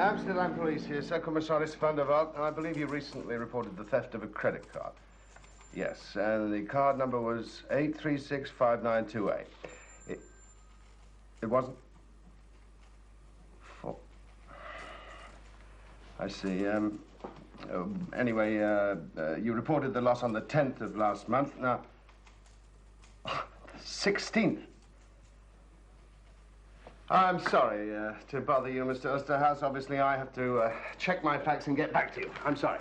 Amsterdam police here, Sir Commissaris van der Valk, and I believe you recently reported the theft of a credit card. Yes, and the card number was 8365928. It wasn't? I see. Anyway, you reported the loss on the 10th of last month. Now, 16th. I'm sorry to bother you, Mr. Osterhaus. Obviously, I have to check my facts and get back to you. I'm sorry.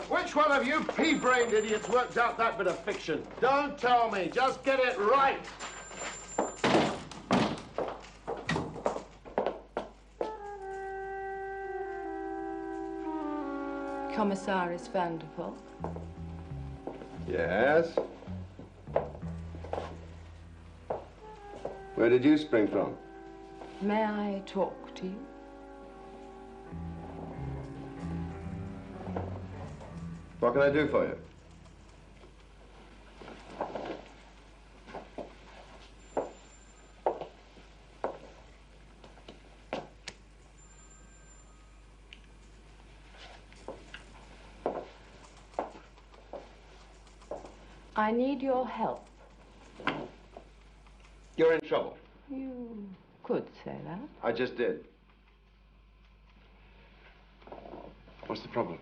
Which one of you pea-brained idiots worked out that bit of fiction? Don't tell me. Just get it right. Commissaris van der Valk. Yes? Where did you spring from? May I talk to you? What can I do for you? I need your help. You're in trouble. You could say that. I just did. What's the problem?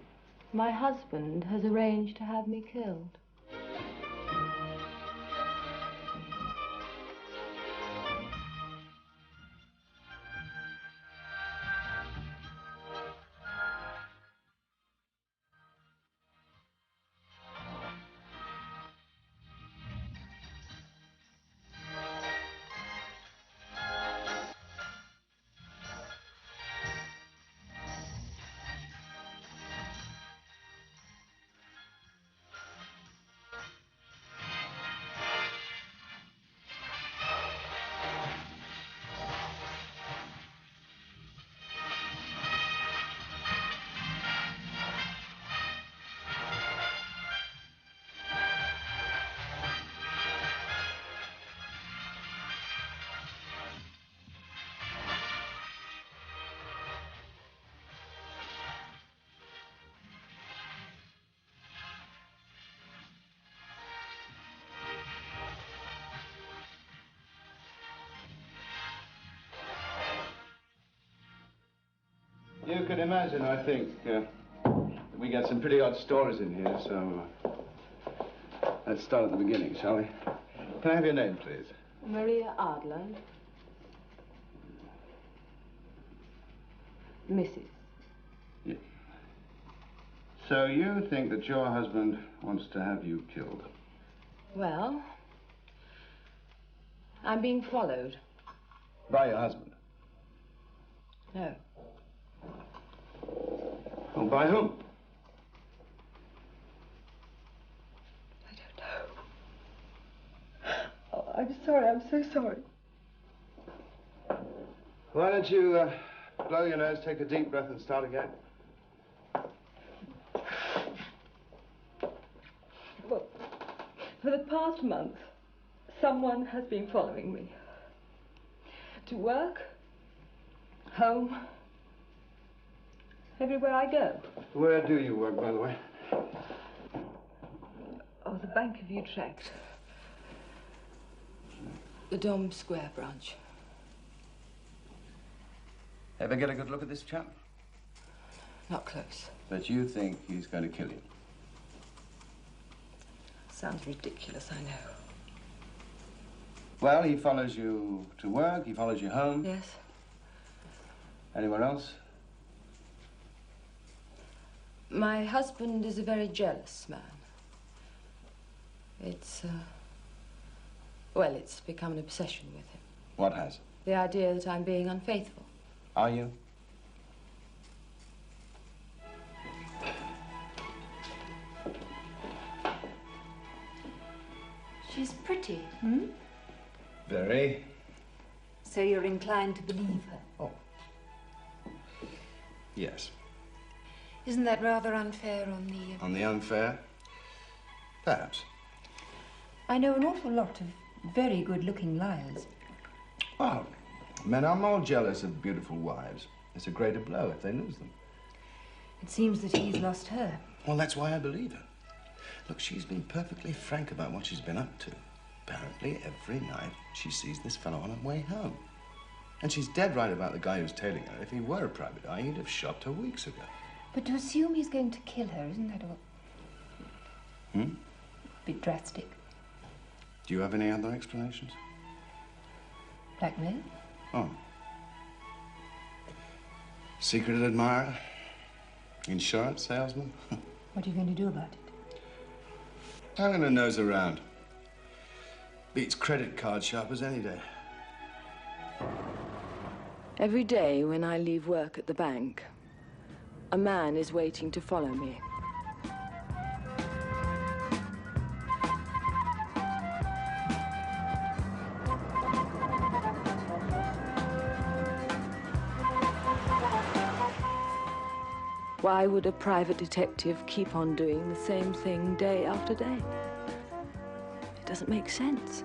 My husband has arranged to have me killed. You can imagine, I think, that we get some pretty odd stories in here, so let's start at the beginning, shall we? Can I have your name, please? Maria Adler. Mrs. Yeah. So you think that your husband wants to have you killed? Well, I'm being followed. By your husband? No. Well, by whom? I don't know. Oh, I'm sorry. I'm so sorry. Why don't you blow your nose, take a deep breath, and start again? Well, for the past month, someone has been following me. To work, home, everywhere I go. Where do you work, by the way? Oh, the Bank of Utrecht. The Dom Square branch. Ever get a good look at this chap? Not close. But you think he's going to kill you? Sounds ridiculous, I know. Well, he follows you to work, he follows you home. Yes. Anywhere else? My husband is a very jealous man. It's, well, it's become an obsession with him. What has? The idea that I'm being unfaithful. Are you? She's pretty. Hmm? Very. So you're inclined to believe her? Oh. Yes. Isn't that rather unfair on the... On the unfair? Perhaps. I know an awful lot of very good-looking liars. Well, men are more jealous of beautiful wives. It's a greater blow if they lose them. It seems that he's lost her. Well, that's why I believe her. Look, she's been perfectly frank about what she's been up to. Apparently, every night she sees this fellow on her way home. And she's dead right about the guy who's tailing her. If he were a private eye, he'd have shot her weeks ago. But to assume he's going to kill her, isn't that all? A bit drastic. Do you have any other explanations? Blackmail? Oh. Secret admirer? Insurance salesman? What are you going to do about it? I'm going to nose around. Beats credit card shoppers any day. Every day when I leave work at the bank, a man is waiting to follow me. Why would a private detective keep on doing the same thing day after day? It doesn't make sense.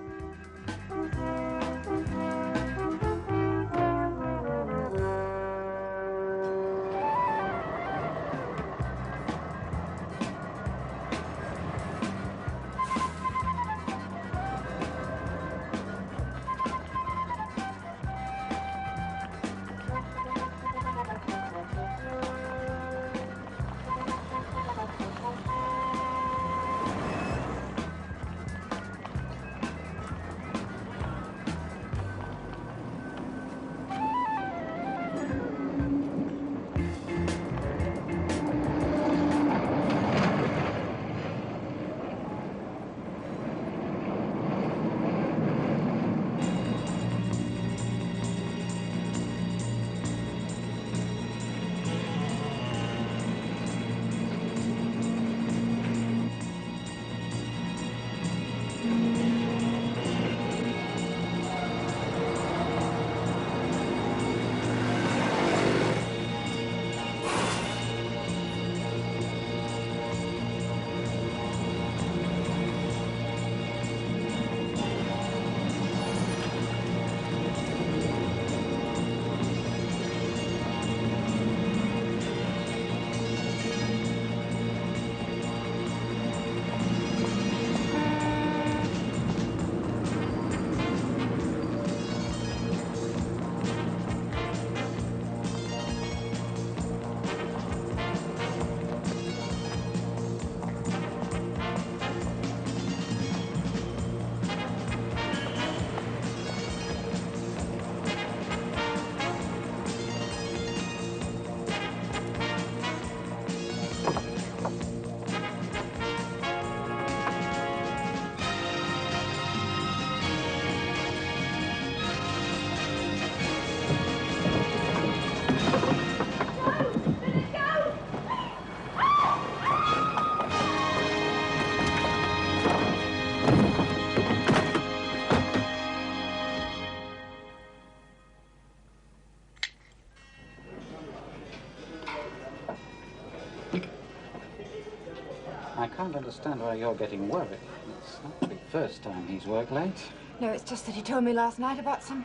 I can't understand why you're getting worried. It's not the first time he's worked late. No, it's just that he told me last night about some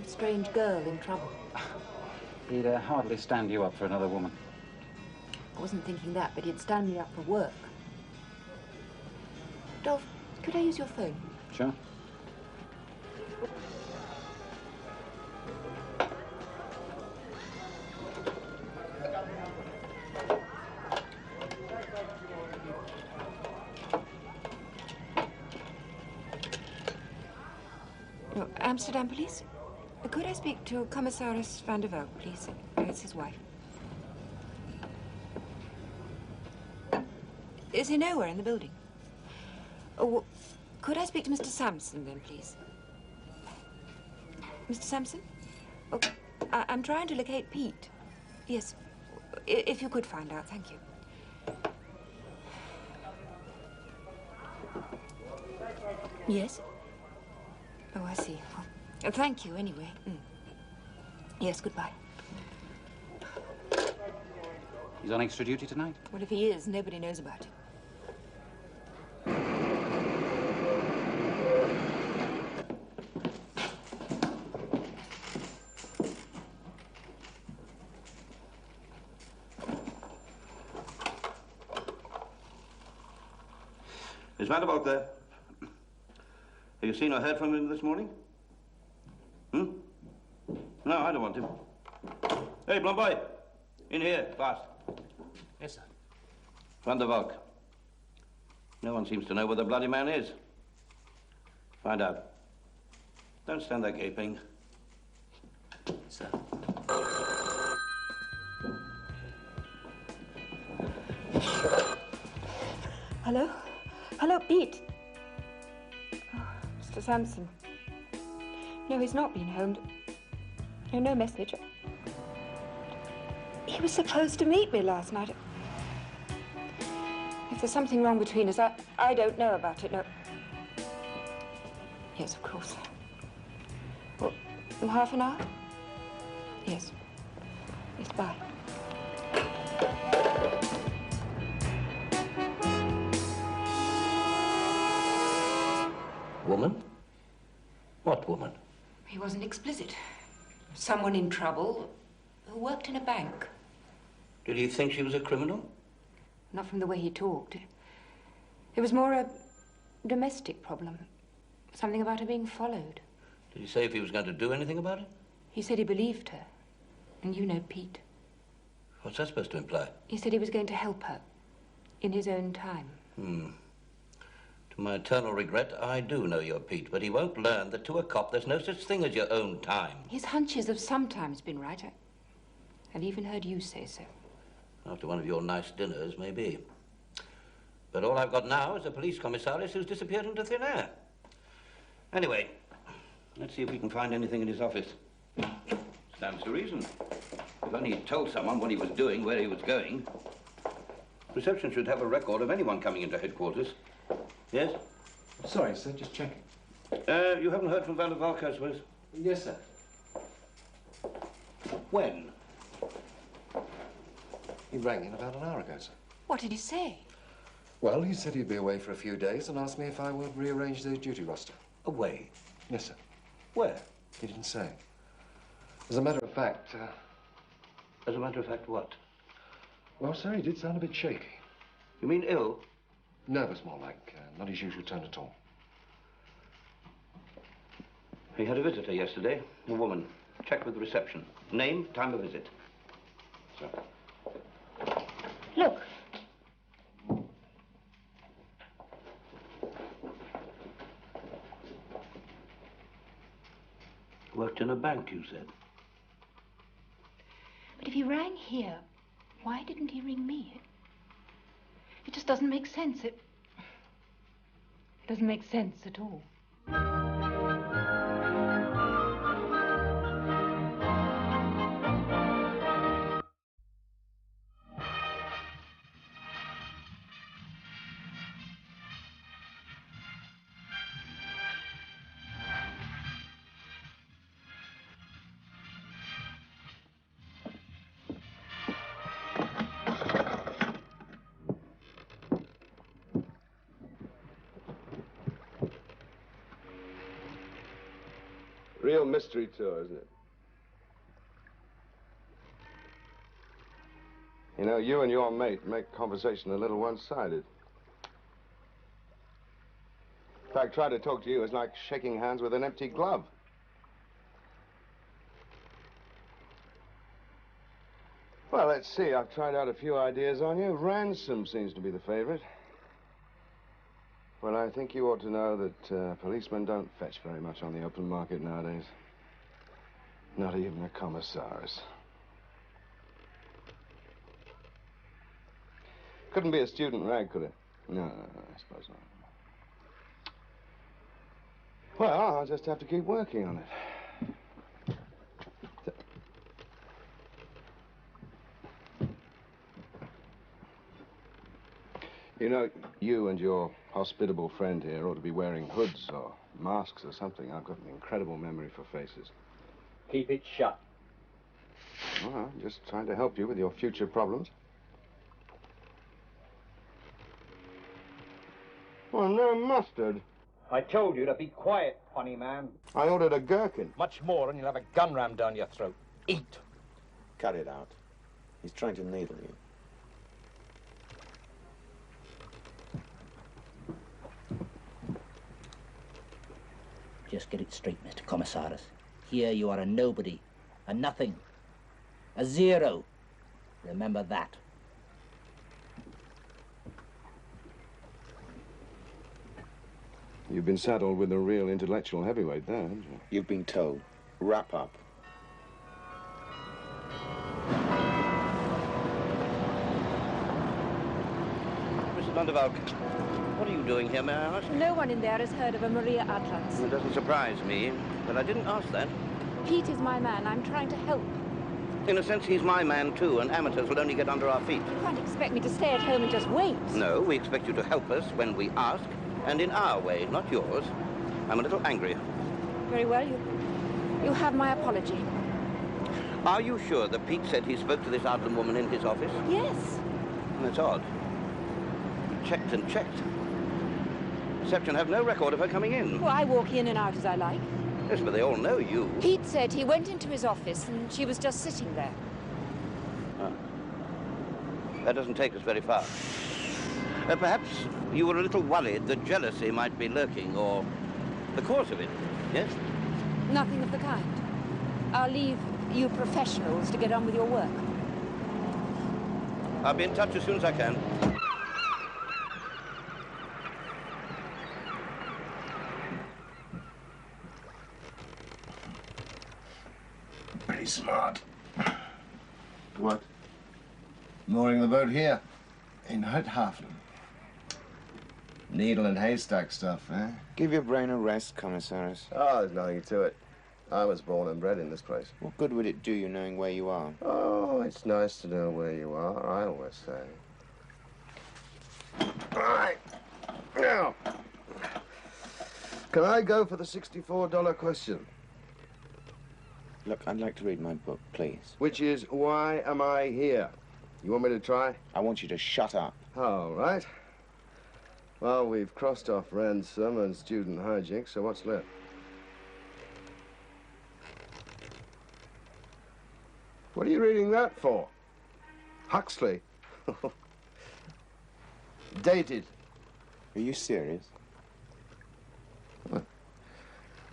strange girl in trouble. He'd hardly stand you up for another woman. I wasn't thinking that, but he'd stand me up for work. Dolph, could I use your phone? Sure. No, Amsterdam Police? Could I speak to Commissaris van der Valk, please? It's his wife. Is he nowhere in the building? Oh, well, could I speak to Mr. Sampson, then, please? Mr. Sampson? Oh, I'm trying to locate Pete. Yes, if you could find out, thank you. Yes? Oh, I see. Well, thank you, anyway. Yes, goodbye. He's on extra duty tonight? Well, if he is, nobody knows about it. Is Vanderbilt there? Have you seen or heard from him this morning? Hmm? No, I don't want him. Hey, blonde boy. In here, fast. Yes, sir. Vanderbilt. No one seems to know where the bloody man is. Find out. Don't stand there gaping. Sir. Hello? Hello, Pete. Oh, Mr. Sampson. No, he's not been home. No message. He was supposed to meet me last night. If there's something wrong between us, I don't know about it, no. Yes, of course. Well, in half an hour? Yes. Yes, bye. Woman? What woman? He wasn't explicit. Someone in trouble who worked in a bank. Did he think she was a criminal? Not from the way he talked. It was more a domestic problem. Something about her being followed. Did he say if he was going to do anything about it? He said he believed her. And you know Pete. What's that supposed to imply? He said he was going to help her. In his own time. To my eternal regret, I do know you're Pete, but he won't learn that to a cop there's no such thing as your own time. His hunches have sometimes been right. I've even heard you say so. After one of your nice dinners, maybe. But all I've got now is a police commissariat who's disappeared into thin air. Anyway, let's see if we can find anything in his office. Stands to reason. If only he'd told someone what he was doing, where he was going. Reception should have a record of anyone coming into headquarters. Yes? Sorry, sir, just checking. You haven't heard from Valk, I suppose? Yes, sir. When? He rang in about an hour ago, sir. What did he say? Well, he said he'd be away for a few days and asked me if I would rearrange the duty roster. Away? Yes, sir. Where? He didn't say. As a matter of fact... As a matter of fact, what? Well, sir, he did sound a bit shaky. You mean ill? Nervous, more like. Not his usual tone at all. He had a visitor yesterday, a woman. Check with the reception. Name, time of visit. So. Look. Worked in a bank, you said? But if he rang here, why didn't he ring me? It just doesn't make sense. It doesn't make sense at all. Real mystery tour, isn't it? You know, you and your mate make conversation a little one-sided. In fact, trying to talk to you is like shaking hands with an empty glove. Well, let's see. I've tried out a few ideas on you. Ransom seems to be the favorite. Well, I think you ought to know that policemen don't fetch very much on the open market nowadays. Not even a commissaris. Couldn't be a student rag, could it? No, I suppose not. Well, I'll just have to keep working on it. You know, you and your hospitable friend here ought to be wearing hoods or masks or something. I've got an incredible memory for faces. Keep it shut. Well, I'm just trying to help you with your future problems. Well, no mustard. I told you to be quiet, funny man. I ordered a gherkin. Much more, and you'll have a gun rammed down your throat. Eat. Cut it out. He's trying to needle you. Just get it straight, Mr. Commissaris. Here you are a nobody, a nothing, a zero. Remember that. You've been saddled with a real intellectual heavyweight there, haven't you? You've been told. Wrap up. Mrs. van der Valk, what are you doing here, may I ask? No one in there has heard of a Maria Adlants. It doesn't surprise me, but I didn't ask that. Pete is my man. I'm trying to help. In a sense, he's my man, too, and amateurs will only get under our feet. You can't expect me to stay at home and just wait. No, we expect you to help us when we ask, and in our way, not yours. I'm a little angry. Very well, you have my apology. Are you sure that Pete said he spoke to this Adlam woman in his office? Yes. That's odd. Checked and checked. Reception have no record of her coming in. Well, I walk in and out as I like. Yes, but they all know you. Pete said he went into his office and she was just sitting there. Ah. That doesn't take us very far. Perhaps you were a little worried that jealousy might be lurking, or the cause of it, yes? Nothing of the kind. I'll leave you professionals to get on with your work. I'll be in touch as soon as I can. Pretty smart. What? Mooring the boat here, in Huthafen. Needle and haystack stuff, eh? Give your brain a rest, Commissaris. Oh, there's nothing to it. I was born and bred in this place. What good would it do you knowing where you are? Oh, it's nice to know where you are, I always say. All right. Now, can I go for the $64 question? Look, I'd like to read my book, please. Which is, why am I here? You want me to try? I want you to shut up. All right. Well, we've crossed off ransom and student hijinks, so what's left? What are you reading that for? Huxley. Dated. Are you serious? What?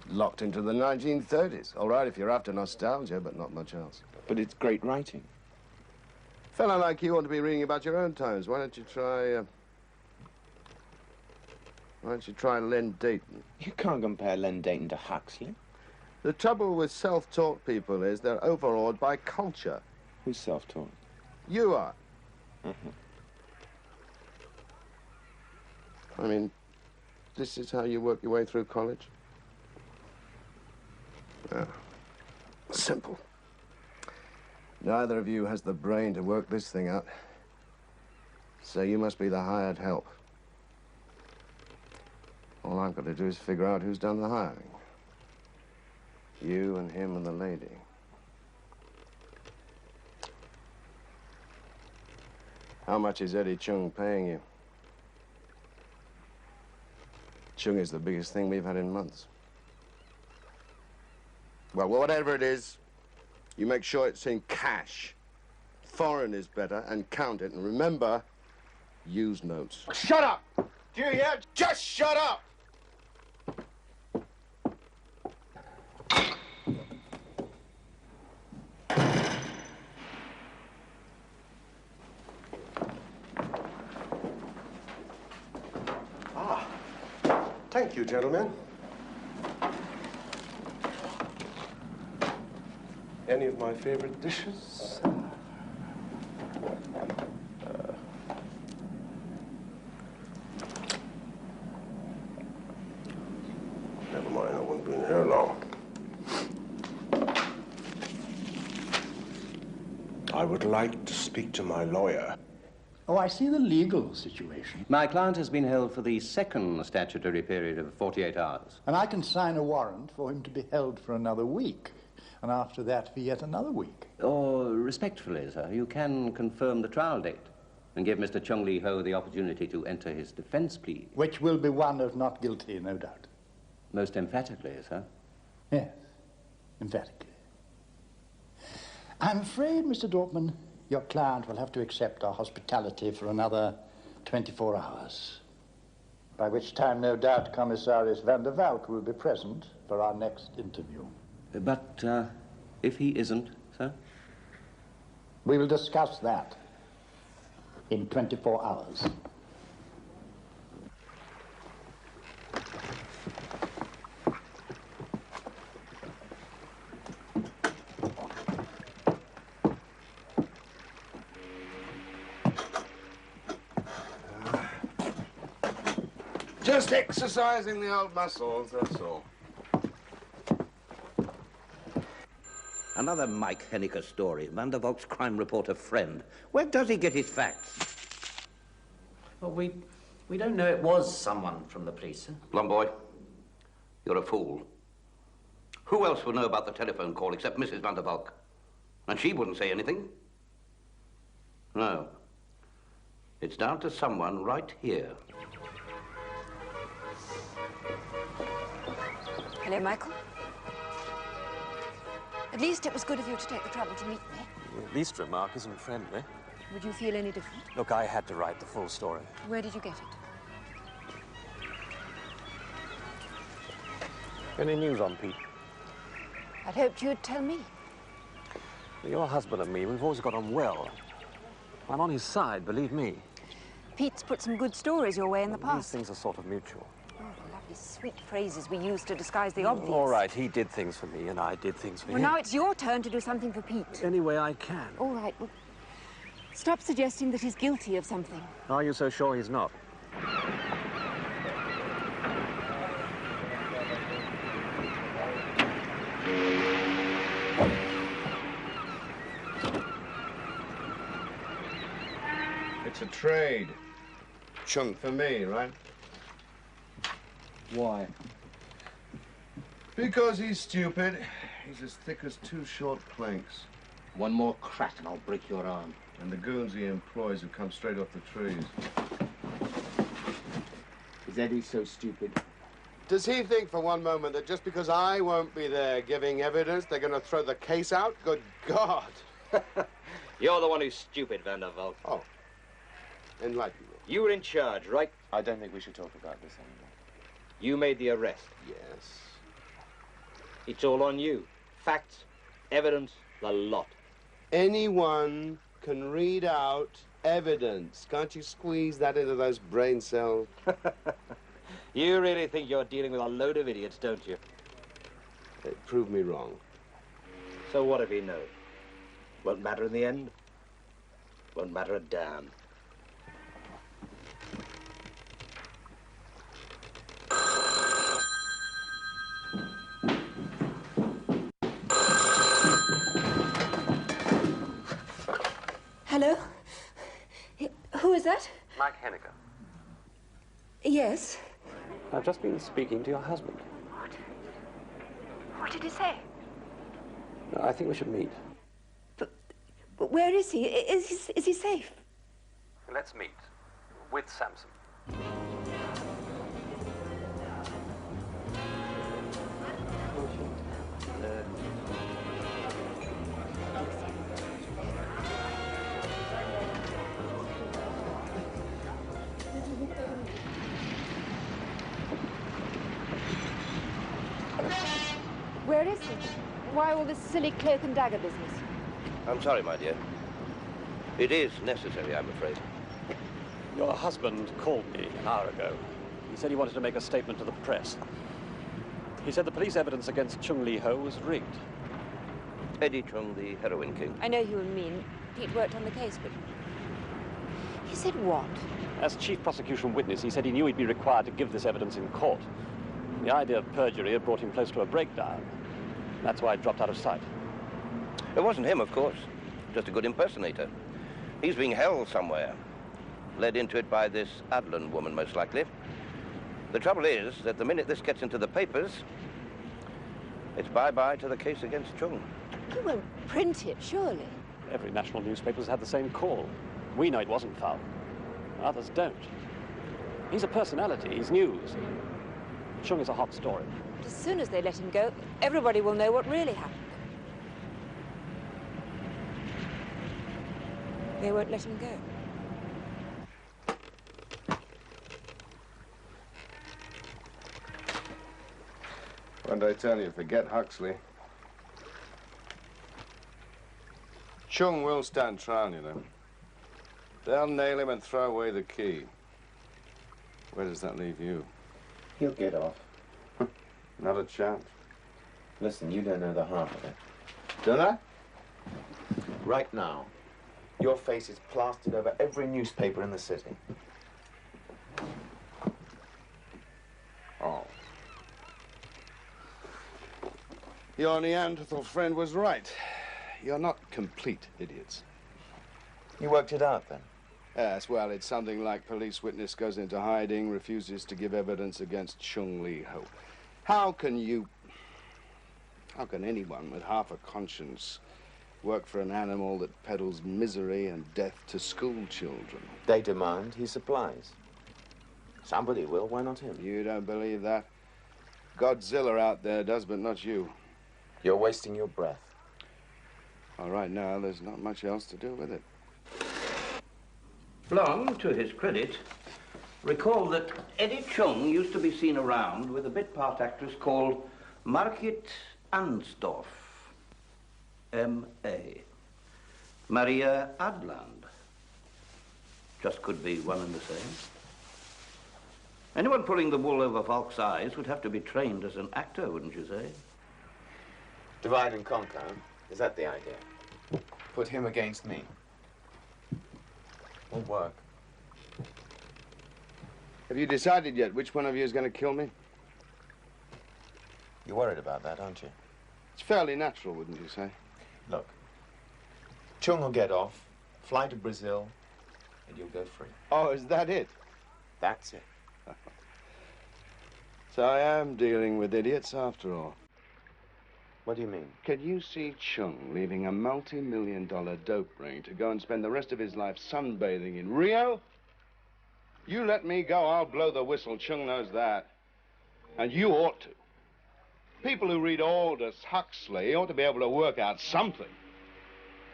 Locked into the 1930s. All right, if you're after nostalgia, but not much else. But it's great writing. A fellow like you ought to be reading about your own times. Why don't you try Len Dayton? You can't compare Len Dayton to Huxley. The trouble with self-taught people is they're overawed by culture. Who's self-taught? You are. Mm-hmm. I mean, this is how you work your way through college? Simple. Neither of you has the brain to work this thing out. So you must be the hired help. All I've got to do is figure out who's done the hiring. You and him and the lady. How much is Eddie Chung paying you? Chung is the biggest thing we've had in months. Well, whatever it is, you make sure it's in cash. Foreign is better, and count it. And remember, use notes. Shut up! Do you hear? Just shut up! Thank you, gentlemen. Any of my favorite dishes? Never mind, I won't be in here long. I would like to speak to my lawyer. Oh, I see the legal situation. My client has been held for the second statutory period of 48 hours. And I can sign a warrant for him to be held for another week. And after that, for yet another week. Or, respectfully, sir, you can confirm the trial date and give Mr. Chung Lee Ho the opportunity to enter his defense plea. Which will be one of not guilty, no doubt. Most emphatically, sir. Yes, emphatically. I'm afraid, Mr. Dortmund, your client will have to accept our hospitality for another 24 hours. By which time, no doubt, Commissaris van der Valk will be present for our next interview. But if he isn't, sir? We will discuss that in 24 hours. Just exercising the old muscles, that's all. Another Mike Henniker story, Van der Valk's crime reporter friend. Where does he get his facts? Well, we don't know it was someone from the police. Blonde boy, you're a fool. Who else would know about the telephone call except Mrs. Van der Valk? And she wouldn't say anything. No. It's down to someone right here. Hello, Michael. At least it was good of you to take the trouble to meet me. The least remark isn't friendly. Would you feel any different? Look, I had to write the full story. Where did you get it? Any news on Pete? I'd hoped you'd tell me. Your husband and me, we've always got on well. I'm on his side, believe me. Pete's put some good stories your way in the past. These things are sort of mutual. Oh, the lovely sweet phrases we use to disguise the obvious. All right, he did things for me and I did things for him. Well, now it's your turn to do something for Pete. Any way I can. All right, well, stop suggesting that he's guilty of something. Are you so sure he's not? It's a trade. Chunk for me, right? Why? Because he's stupid. He's as thick as two short planks. One more crack and I'll break your arm. And the goons he employs have come straight off the trees. Is Eddie so stupid? Does he think for one moment that just because I won't be there giving evidence, they're going to throw the case out? Good God. You're the one who's stupid, Van der Valk. Oh. Enlighten me. You were in charge, right? I don't think we should talk about this anymore. You made the arrest. Yes. It's all on you. Facts, evidence, the lot. Anyone can read out evidence. Can't you squeeze that into those brain cells? You really think you're dealing with a load of idiots, don't you? Prove me wrong. So what if he knows? Won't matter in the end. Won't matter a damn. Hello? Who is that? Mike Henniker. Yes. I've just been speaking to your husband. What did he say? I think we should meet. But where is he? Is he safe? Let's meet. With Samson. Where is he? Why all this silly cloak and dagger business? I'm sorry, my dear. It is necessary, I'm afraid. Your husband called me an hour ago. He said he wanted to make a statement to the press. He said the police evidence against Chung Lee-ho was rigged. Eddie Chung, the heroin king. I know who you mean. Pete worked on the case, but... He said what? As chief prosecution witness, he said he knew he'd be required to give this evidence in court. The idea of perjury had brought him close to a breakdown. That's why I dropped out of sight. It wasn't him, of course. Just a good impersonator. He's being held somewhere. Led into it by this Adlon woman, most likely. The trouble is that the minute this gets into the papers, it's bye-bye to the case against Chung. You won't print it, surely. Every national newspaper's had the same call. We know it wasn't foul. Others don't. He's a personality. He's news. Chung is a hot story. As soon as they let him go, everybody will know what really happened. They won't let him go. What did I tell you? Forget Huxley. Chung will stand trial, you know. They'll nail him and throw away the key. Where does that leave you? He'll get off. Not a chance. Listen, you don't know the half of it. Don't I? Right now, your face is plastered over every newspaper in the city. Oh. Your Neanderthal friend was right. You're not complete idiots. You worked it out, then? Yes, well, it's something like police witness goes into hiding, refuses to give evidence against Chung Lee Ho. How can anyone with half a conscience work for an animal that peddles misery and death to school children? They demand, he supplies. Somebody will, why not him? You don't believe that? Godzilla out there does, but not you. You're wasting your breath. All right, now, there's not much else to do with it. Long, to his credit, recalled that Eddie Chung used to be seen around with a bit-part actress called Margit Ansdorf, M.A. Maria Adland. Just could be one and the same. Anyone pulling the wool over Valk's eyes would have to be trained as an actor, wouldn't you say? Divide and conquer, is that the idea? Put him against me. Won't work. Have you decided yet which one of you is going to kill me? You're worried about that, aren't you? It's fairly natural, wouldn't you say? Look, Chung will get off, fly to Brazil, and you'll go free. Oh, is that it? That's it. So I am dealing with idiots after all. What do you mean? Can you see Chung leaving a multi-million-dollar dope ring to go and spend the rest of his life sunbathing in Rio? You let me go, I'll blow the whistle. Chung knows that. And you ought to. People who read Aldous Huxley ought to be able to work out something.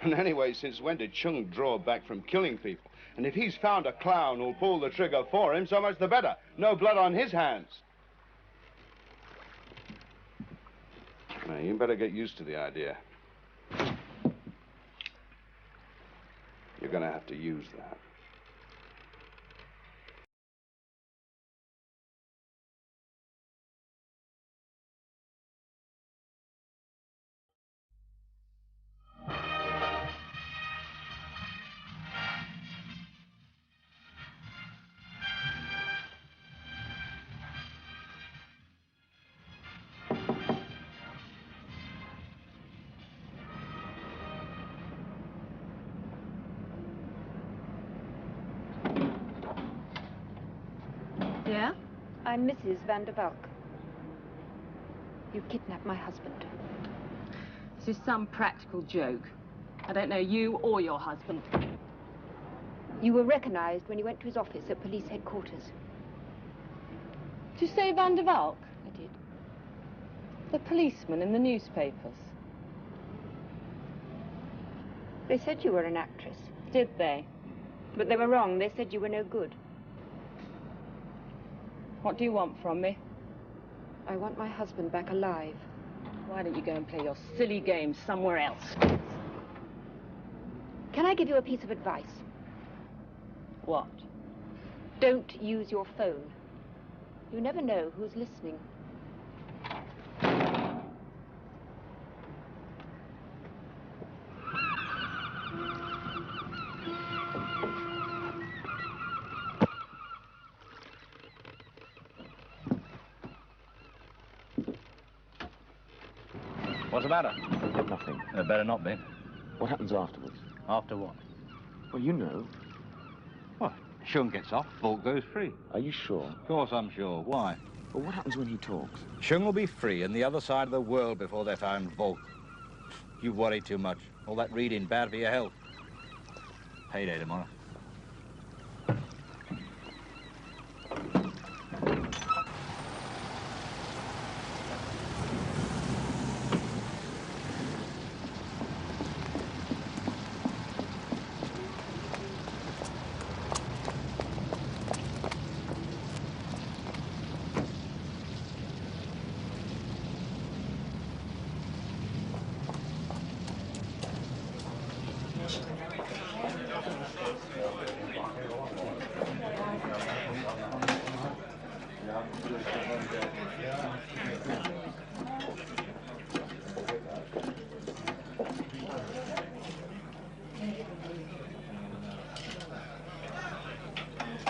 And anyway, since when did Chung draw back from killing people? And if he's found a clown who'll pull the trigger for him, so much the better. No blood on his hands. Now, you better get used to the idea. You're gonna have to use that. Yeah? I'm Mrs. van der Valk. You kidnapped my husband. This is some practical joke. I don't know you or your husband. You were recognized when you went to his office at police headquarters. Did you say Van der Valk? I did. The policeman in the newspapers. They said you were an actress. Did they? But they were wrong. They said you were no good. What do you want from me? I want my husband back alive. Why don't you go and play your silly game somewhere else? Can I give you a piece of advice? What? Don't use your phone. You never know who's listening. What's the matter? Nothing. There better not be. What happens afterwards? After what? Well, you know. What? Chung gets off, Valk goes free. Are you sure? Of course I'm sure. Why? Well, what happens when he talks? Chung will be free on the other side of the world before they find Valk. You worry too much. All that reading bad for your health. Payday tomorrow.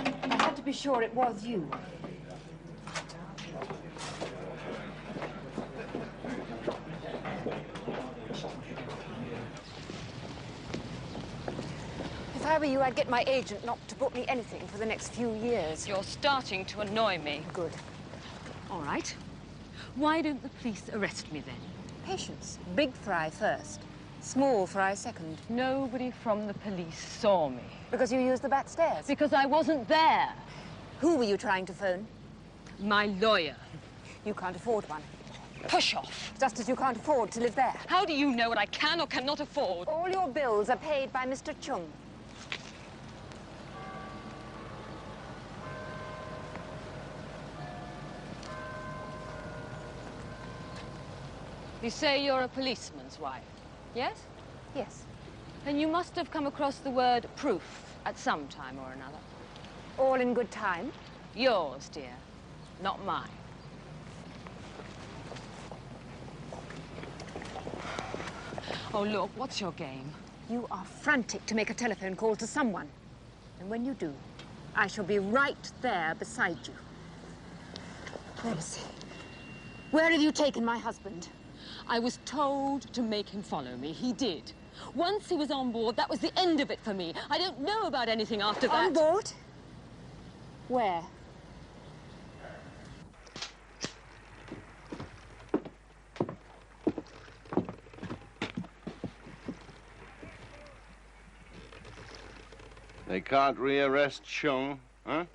I had to be sure it was you. If I were you, I'd get my agent not to book me anything for the next few years. You're starting to annoy me. Good. All right. Why don't the police arrest me then? Patience. Big fry first. Small fry second. Nobody from the police saw me. Because you used the back stairs? Because I wasn't there. Who were you trying to phone? My lawyer. You can't afford one. Push off. Just as you can't afford to live there. How do you know what I can or cannot afford? All your bills are paid by Mr. Chung. You say you're a policeman's wife, yes? Yes. Then you must have come across the word proof at some time or another. All in good time? Yours, dear, not mine. Oh, look, what's your game? You are frantic to make a telephone call to someone. And when you do, I shall be right there beside you. Let me see. Where have you taken my husband? I was told to make him follow me. He did. Once he was on board, that was the end of it for me. I don't know about anything after that. On board? Where? They can't rearrest Chung, huh?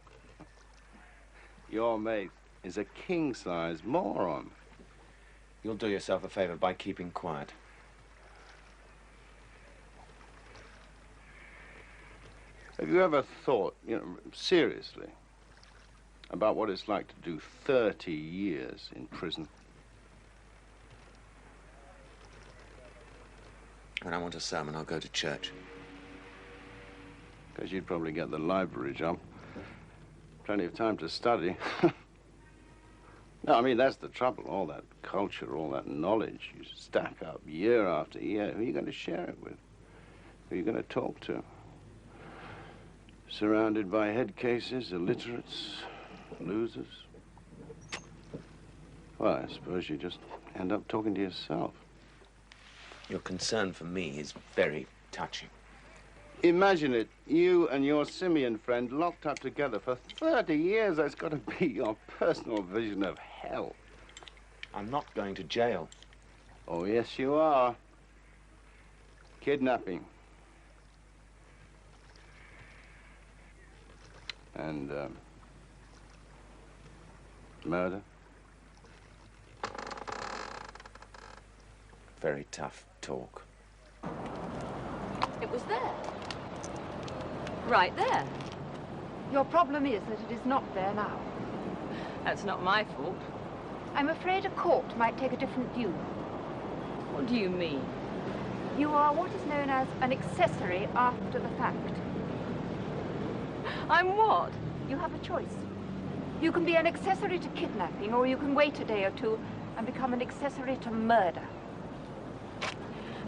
Your mate is a king-size moron. You'll do yourself a favor by keeping quiet. Have you ever thought, seriously, about what it's like to do 30 years in prison? When I want a sermon, I'll go to church. Because you'd probably get the library job. Plenty of time to study. No, I mean, that's the trouble. All that culture, all that knowledge you stack up year after year. Who are you going to share it with? Who are you going to talk to? Surrounded by head cases, illiterates, losers. Well, I suppose you just end up talking to yourself. Your concern for me is very touching. Imagine it, you and your simian friend locked up together for 30 years. That's got to be your personal vision of hell. I'm not going to jail. Oh, yes, you are. Kidnapping. And, murder. Very tough talk. It was there. Right there. Your problem is that it is not there now. That's not my fault. I'm afraid a court might take a different view. What do you mean? You are what is known as an accessory after the fact. I'm what? You have a choice. You can be an accessory to kidnapping, or you can wait a day or two and become an accessory to murder.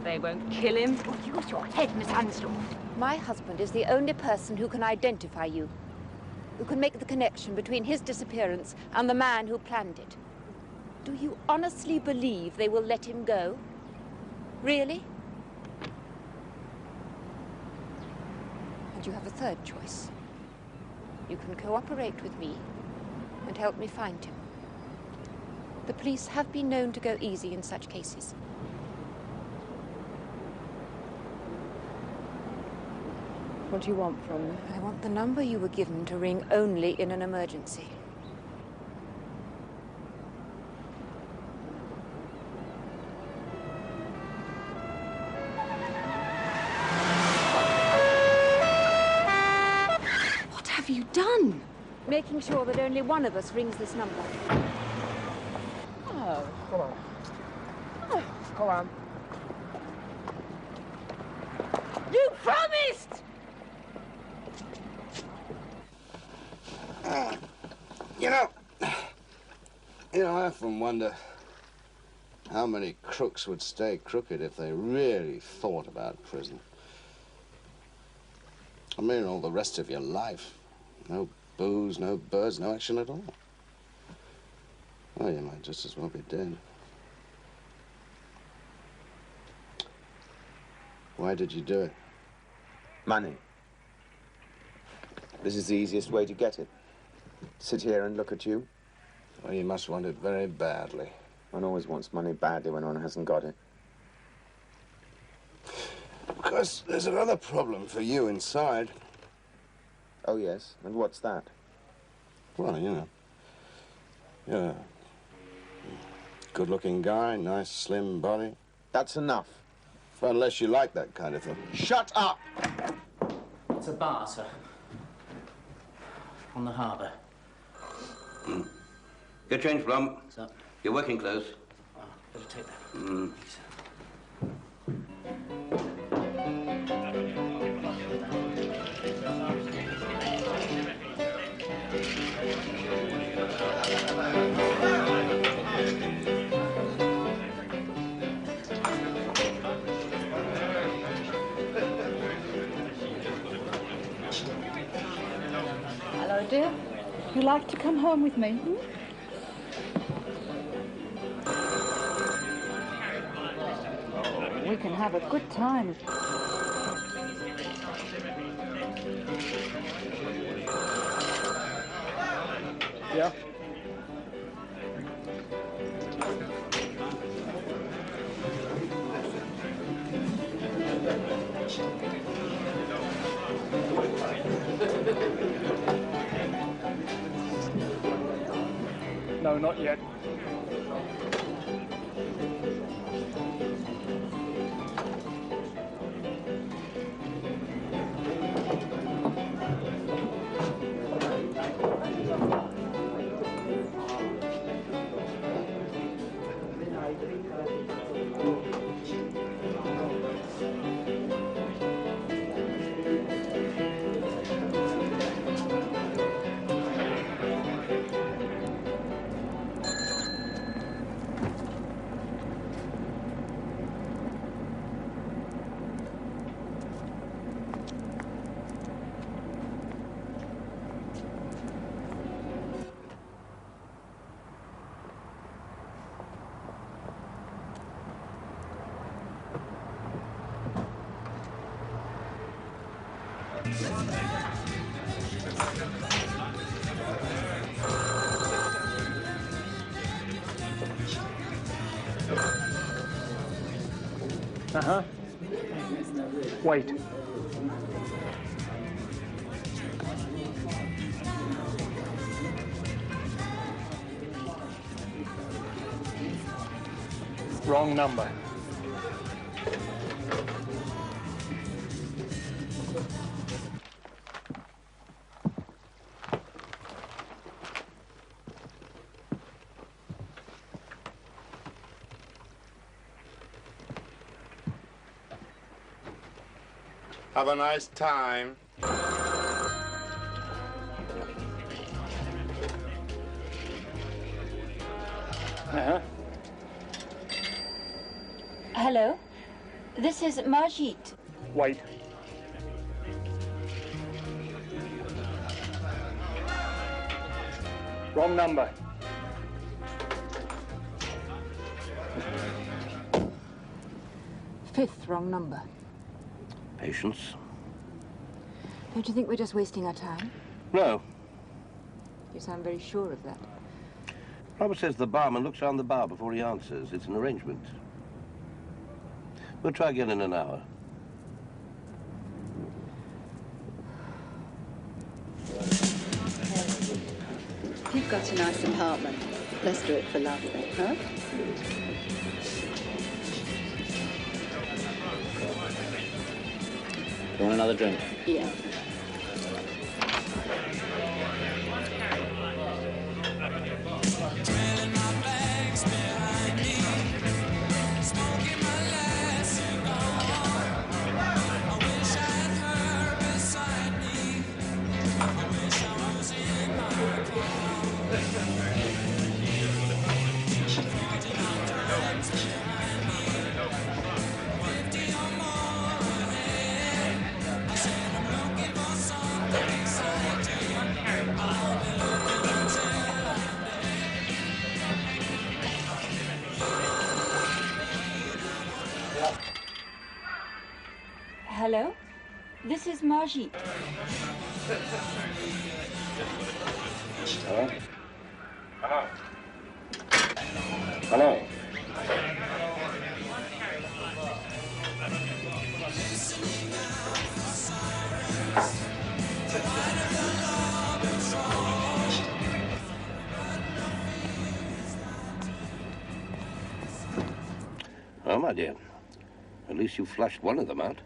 They won't kill him. Oh, use your head, Miss Hanslow. My husband is the only person who can identify you, who can make the connection between his disappearance and the man who planned it. Do you honestly believe they will let him go? Really? And you have a third choice. You can cooperate with me and help me find him. The police have been known to go easy in such cases. What do you want from me? I want the number you were given to ring only in an emergency. What have you done? Making sure that only one of us rings this number. Oh. Come on. Oh, come on. You promised! You know, You know, I often wonder how many crooks would stay crooked if they really thought about prison. I mean, all the rest of your life. No booze, no birds, no action at all. Well, you might just as well be dead. Why did you do it? Money. This is the easiest way to get it. Sit here and look at you. Well, you must want it very badly. One always wants money badly when one hasn't got it. Of course, there's another problem for you inside. Oh, yes? And what's that? Well, you know, you're a good-looking guy, nice, slim body. That's enough. Well, unless you like that kind of thing. Shut up! It's a bar, sir. On the harbour. Get changed, Blum. Sir. Your working clothes. Oh, better take that. Mm. Hello, dear. You like to come home with me? We can have a good time. Yeah? No, not yet. Uh-huh. Wait. Wrong number. Have a nice time. Uh-huh. Hello? This is Margit. Wait. Wrong number. Fifth wrong number. Patience. Don't you think we're just wasting our time? No. You sound very sure of that. Robert says the barman looks round the bar before he answers. It's an arrangement. We'll try again in an hour. You've got a nice apartment. Let's do it for love, huh? You want another drink? Yeah. This is Margit. Hello? Hello? Oh, my dear. At least you flushed one of them out.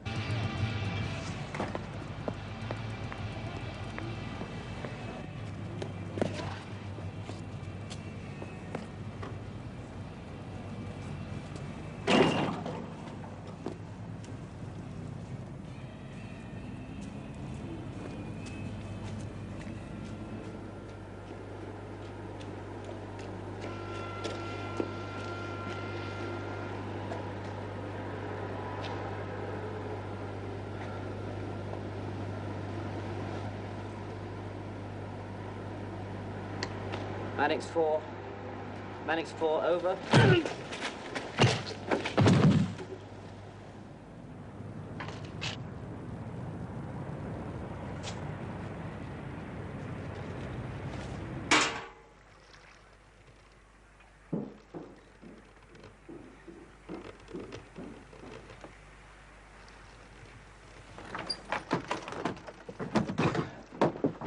Mannix 4. Mannix 4, over.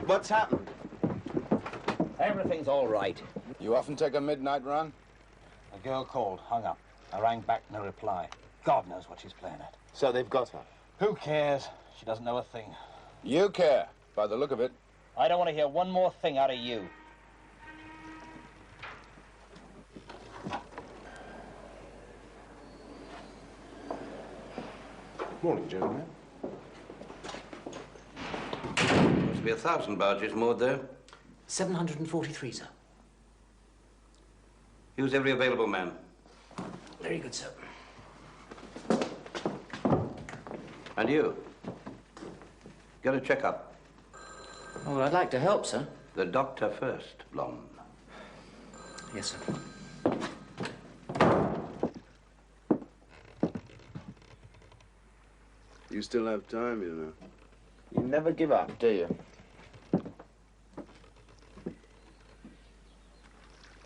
What's happened? Everything's all right. You often take a midnight run? A girl called, hung up. I rang back, no reply. God knows what she's playing at. So they've got her? Who cares? She doesn't know a thing. You care, by the look of it. I don't want to hear one more thing out of you. Morning, gentlemen. Must be 1,000 barges moored there. 743, sir. Use every available man. Very good, sir. And you? Get a checkup. Oh, well, I'd like to help, sir. The doctor first, Blom. Yes, sir. You still have time, you know. You never give up, do you?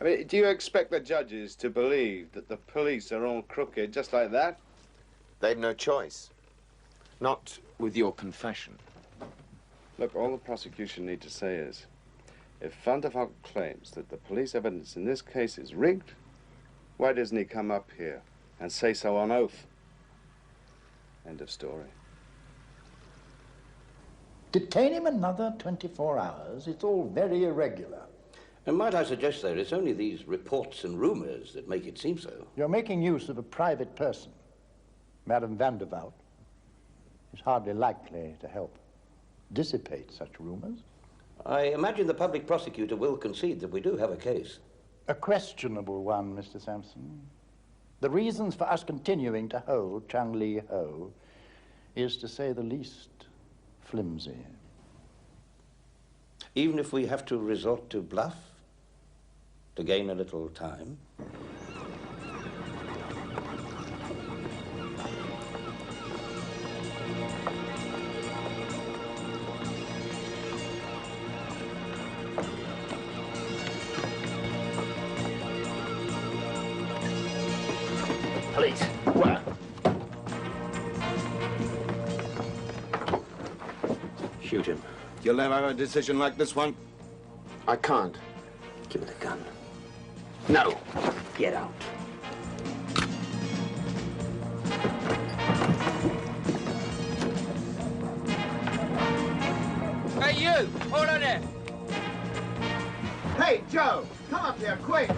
I mean, do you expect the judges to believe that the police are all crooked just like that? They've no choice. Not with your confession. Look, all the prosecution need to say is, if Van der Valk claims that the police evidence in this case is rigged, why doesn't he come up here and say so on oath? End of story. Detain him another 24 hours. It's all very irregular. And might I suggest, sir, it's only these reports and rumors that make it seem so. You're making use of a private person. Madame Van der Valk is hardly likely to help dissipate such rumors. I imagine the public prosecutor will concede that we do have a case. A questionable one, Mr. Sampson. The reasons for us continuing to hold Chung Lee Ho is, to say the least, flimsy. Even if we have to resort to bluff to gain a little time? Police, where? Shoot him. You'll ever have a decision like this one? I can't. Give me the gun. No. Get out. Hey, you! Hold on there! Hey, Joe! Come up here, quick!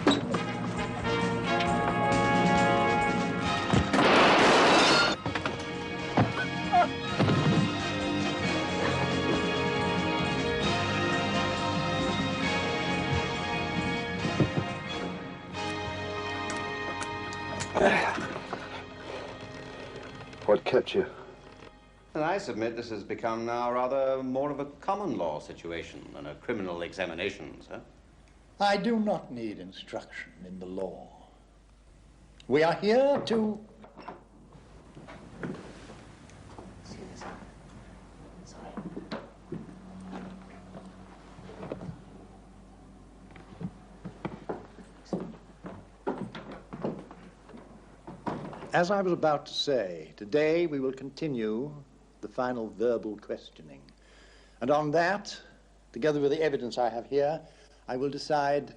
What kept you? And I submit this has become now rather more of a common law situation than a criminal examination, sir. I do not need instruction in the law. We are here to... As I was about to say, today we will continue the final verbal questioning. And on that, together with the evidence I have here, I will decide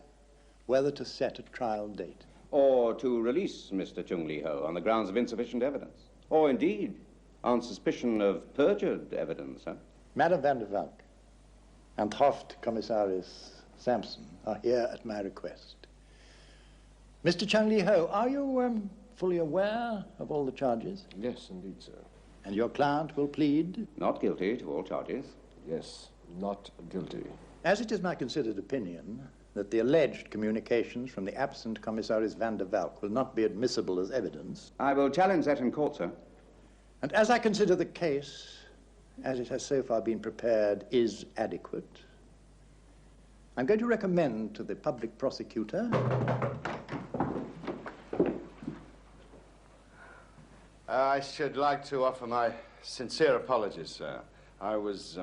whether to set a trial date. Or to release Mr. Chung Lee Ho on the grounds of insufficient evidence. Or indeed, on suspicion of perjured evidence, huh? Madame van der Valk and Hoofdcommissaris Sampson are here at my request. Mr. Chung Lee Ho, are you fully aware of all the charges? Yes, indeed, sir. And your client will plead? Not guilty to all charges. Yes, not guilty. As it is my considered opinion that the alleged communications from the absent Commissaris van der Valk will not be admissible as evidence. I will challenge that in court, sir. And as I consider the case, as it has so far been prepared, is adequate, I'm going to recommend to the public prosecutor I should like to offer my sincere apologies, sir. I was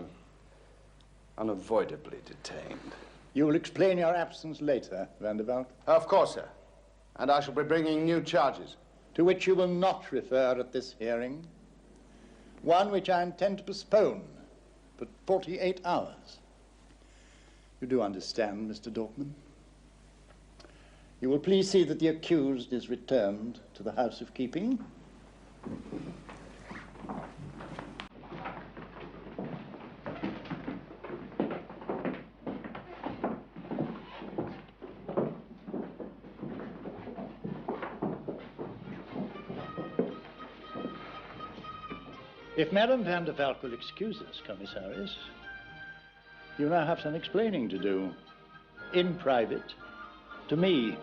unavoidably detained. You will explain your absence later, Van der Valk? Of course, sir. And I shall be bringing new charges. To which you will not refer at this hearing. One which I intend to postpone for 48 hours. You do understand, Mr. Dorfman? You will please see that the accused is returned to the House of Keeping. If Madame van der Valk will excuse us, Commissaris, you now have some explaining to do. In private, to me.